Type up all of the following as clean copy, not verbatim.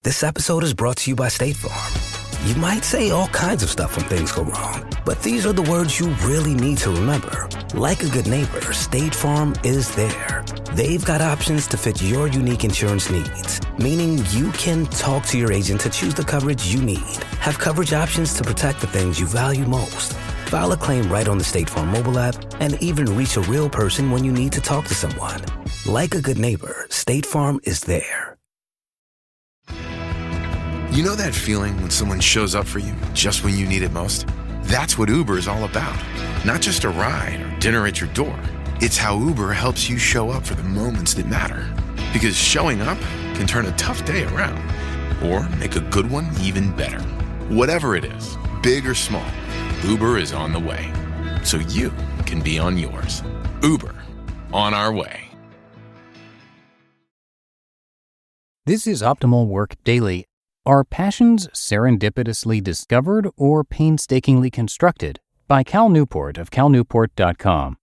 This episode is brought to you by State Farm. You might say all kinds of stuff when things go wrong, but these are the words you really need to remember. Like a good neighbor, State Farm is there. They've got options to fit your unique insurance needs, meaning you can talk to your agent to choose the coverage you need, have coverage options to protect the things you value most, file a claim right on the State Farm mobile app, and even reach a real person when you need to talk to someone. Like a good neighbor, State Farm is there. You know that feeling when someone shows up for you just when you need it most? That's what Uber is all about. Not just a ride or dinner at your door. It's how Uber helps you show up for the moments that matter. Because showing up can turn a tough day around or make a good one even better. Whatever it is, big or small, Uber is on the way. So you can be on yours. Uber, on our way. This is Optimal Work Daily. Are passions serendipitously discovered or painstakingly constructed? By Cal Newport of calnewport.com.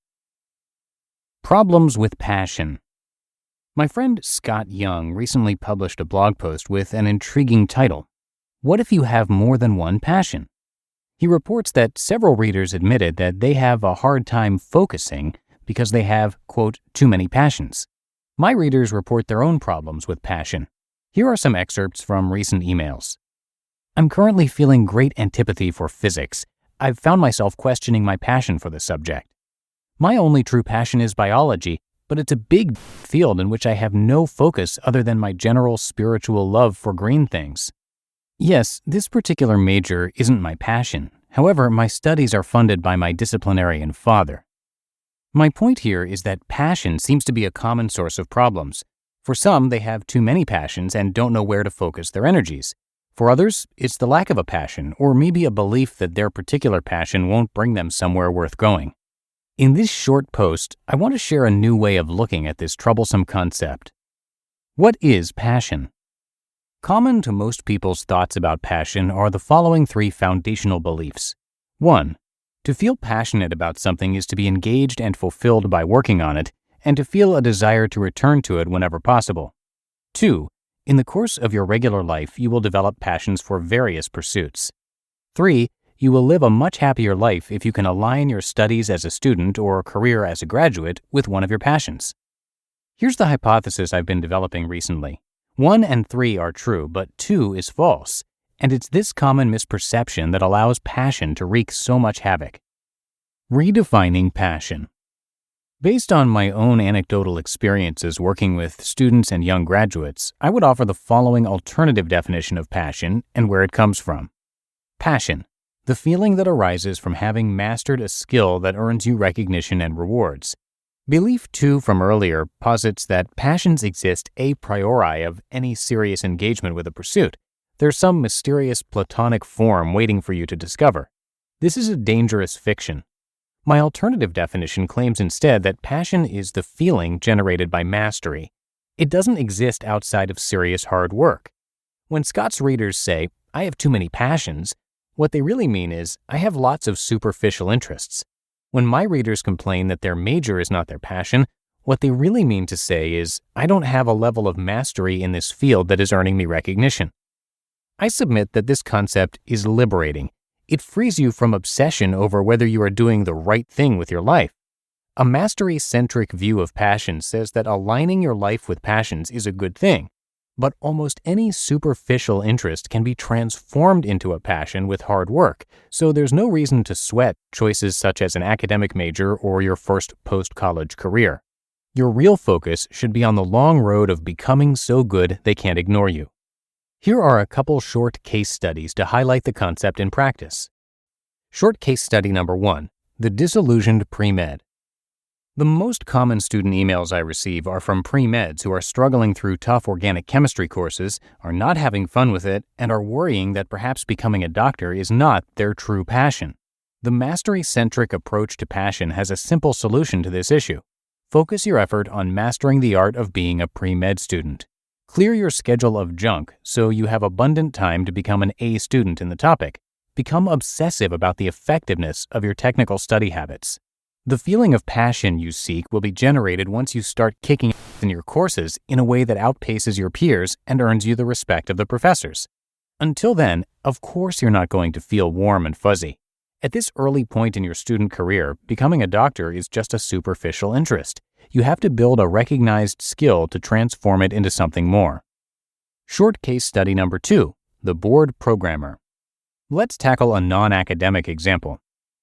Problems with passion. My friend Scott Young recently published a blog post with an intriguing title, "What if you have more than one passion?" He reports that several readers admitted that they have a hard time focusing because they have, quote, too many passions. My readers report their own problems with passion. Here are some excerpts from recent emails. I'm currently feeling great antipathy for physics. I've found myself questioning my passion for the subject. My only true passion is biology, but it's a big field in which I have no focus other than my general spiritual love for green things. Yes, this particular major isn't my passion. However, my studies are funded by my disciplinarian father. My point here is that passion seems to be a common source of problems. For some, they have too many passions and don't know where to focus their energies. For others, it's the lack of a passion, or maybe a belief that their particular passion won't bring them somewhere worth going. In this short post, I want to share a new way of looking at this troublesome concept. What is passion? Common to most people's thoughts about passion are the following three foundational beliefs. 1. To feel passionate about something is to be engaged and fulfilled by working on it, and to feel a desire to return to it whenever possible. 2. In the course of your regular life, you will develop passions for various pursuits. 3. You will live a much happier life if you can align your studies as a student or career as a graduate with one of your passions. Here's the hypothesis I've been developing recently. 1 and 3 are true, but 2 is false, and it's this common misperception that allows passion to wreak so much havoc. Redefining passion. Based on my own anecdotal experiences working with students and young graduates, I would offer the following alternative definition of passion and where it comes from. Passion, the feeling that arises from having mastered a skill that earns you recognition and rewards. Belief 2 from earlier posits that passions exist a priori of any serious engagement with a pursuit. There's some mysterious platonic form waiting for you to discover. This is a dangerous fiction. My alternative definition claims instead that passion is the feeling generated by mastery. It doesn't exist outside of serious hard work. When Scott's readers say, "I have too many passions," what they really mean is, "I have lots of superficial interests." When my readers complain that their major is not their passion, what they really mean to say is, "I don't have a level of mastery in this field that is earning me recognition." I submit that this concept is liberating. It frees you from obsession over whether you are doing the right thing with your life. A mastery-centric view of passion says that aligning your life with passions is a good thing, but almost any superficial interest can be transformed into a passion with hard work, so there's no reason to sweat choices such as an academic major or your first post-college career. Your real focus should be on the long road of becoming so good they can't ignore you. Here are a couple short case studies to highlight the concept in practice. Short case study number 1, the disillusioned pre-med. The most common student emails I receive are from pre-meds who are struggling through tough organic chemistry courses, are not having fun with it, and are worrying that perhaps becoming a doctor is not their true passion. The mastery-centric approach to passion has a simple solution to this issue. Focus your effort on mastering the art of being a pre-med student. Clear your schedule of junk so you have abundant time to become an A student in the topic. Become obsessive about the effectiveness of your technical study habits. The feeling of passion you seek will be generated once you start kicking in your courses in a way that outpaces your peers and earns you the respect of the professors. Until then, of course you're not going to feel warm and fuzzy. At this early point in your student career, becoming a doctor is just a superficial interest. You have to build a recognized skill to transform it into something more. Short case study number 2, the bored programmer. Let's tackle a non-academic example.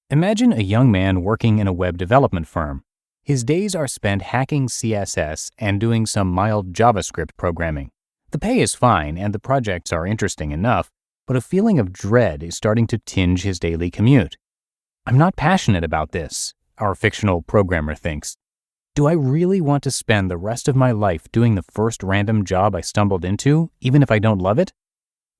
Imagine a young man working in a web development firm. His days are spent hacking CSS and doing some mild JavaScript programming. The pay is fine and the projects are interesting enough, but a feeling of dread is starting to tinge his daily commute. I'm not passionate about this, our fictional programmer thinks. Do I really want to spend the rest of my life doing the first random job I stumbled into, even if I don't love it?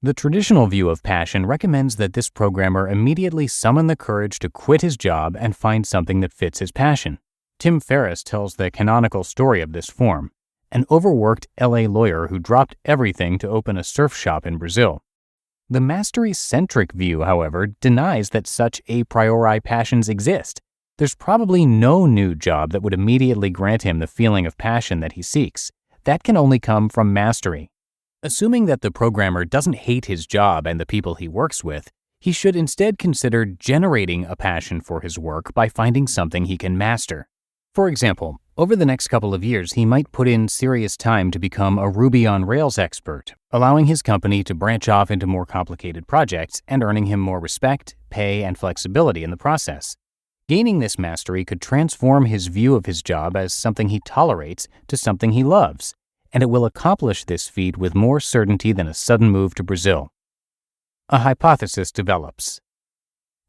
The traditional view of passion recommends that this programmer immediately summon the courage to quit his job and find something that fits his passion. Tim Ferriss tells the canonical story of this form, an overworked LA lawyer who dropped everything to open a surf shop in Brazil. The mastery-centric view, however, denies that such a priori passions exist. There's probably no new job that would immediately grant him the feeling of passion that he seeks. That can only come from mastery. Assuming that the programmer doesn't hate his job and the people he works with, he should instead consider generating a passion for his work by finding something he can master. For example, over the next couple of years, he might put in serious time to become a Ruby on Rails expert, allowing his company to branch off into more complicated projects and earning him more respect, pay, and flexibility in the process. Gaining this mastery could transform his view of his job as something he tolerates to something he loves, and it will accomplish this feat with more certainty than a sudden move to Brazil. A hypothesis develops.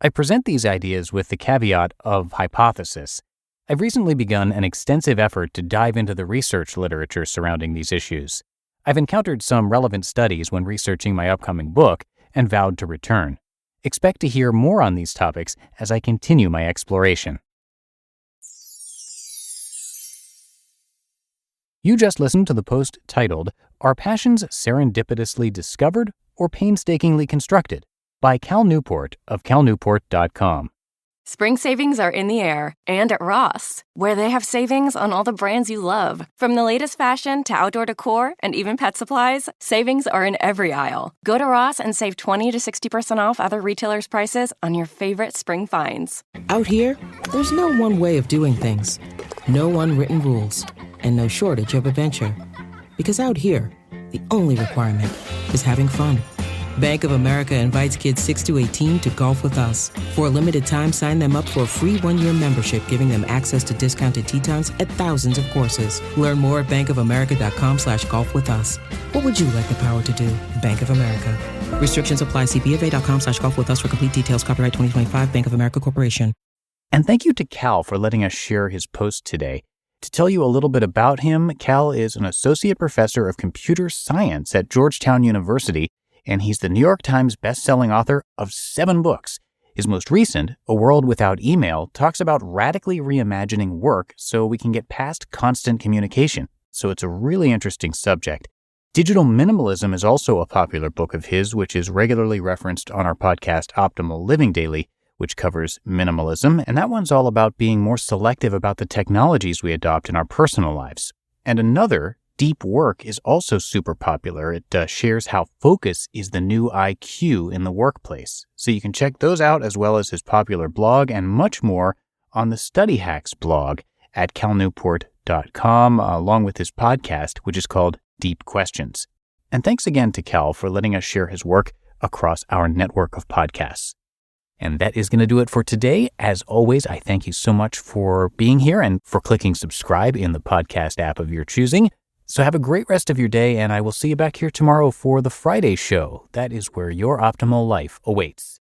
I present these ideas with the caveat of hypothesis. I've recently begun an extensive effort to dive into the research literature surrounding these issues. I've encountered some relevant studies when researching my upcoming book and vowed to return. Expect to hear more on these topics as I continue my exploration. You just listened to the post titled, Are Passions Serendipitously Discovered or Painstakingly Constructed? By Cal Newport of calnewport.com. Spring savings are in the air and at Ross, where they have savings on all the brands you love. From the latest fashion to outdoor decor and even pet supplies, savings are in every aisle. Go to Ross and save 20 to 60% off other retailers' prices on your favorite spring finds. Out here, there's no one way of doing things. No unwritten rules. And no shortage of adventure. Because out here, the only requirement is having fun. Bank of America invites kids 6 to 18 to golf with us. For a limited time, sign them up for a free 1-year membership, giving them access to discounted tee times at thousands of courses. Learn more at bankofamerica.com/golf with us. What would you like the power to do? Bank of America. Restrictions apply. See BofA.com/golf with us for complete details. Copyright 2025 Bank of America Corporation. And thank you to Cal for letting us share his post today. To tell you a little bit about him, Cal is an associate professor of computer science at Georgetown University, and he's the New York Times best-selling author of 7 books. His most recent, A World Without Email, talks about radically reimagining work so we can get past constant communication. So it's a really interesting subject. Digital Minimalism is also a popular book of his, which is regularly referenced on our podcast Optimal Living Daily, which covers minimalism, and that one's all about being more selective about the technologies we adopt in our personal lives. And another, Deep Work, is also super popular. It shares how focus is the new IQ in the workplace. So you can check those out as well as his popular blog and much more on the Study Hacks blog at calnewport.com, along with his podcast, which is called Deep Questions. And thanks again to Cal for letting us share his work across our network of podcasts. And that is going to do it for today. As always, I thank you so much for being here and for clicking subscribe in the podcast app of your choosing. So have a great rest of your day, and I will see you back here tomorrow for the Friday show. That is where your optimal life awaits.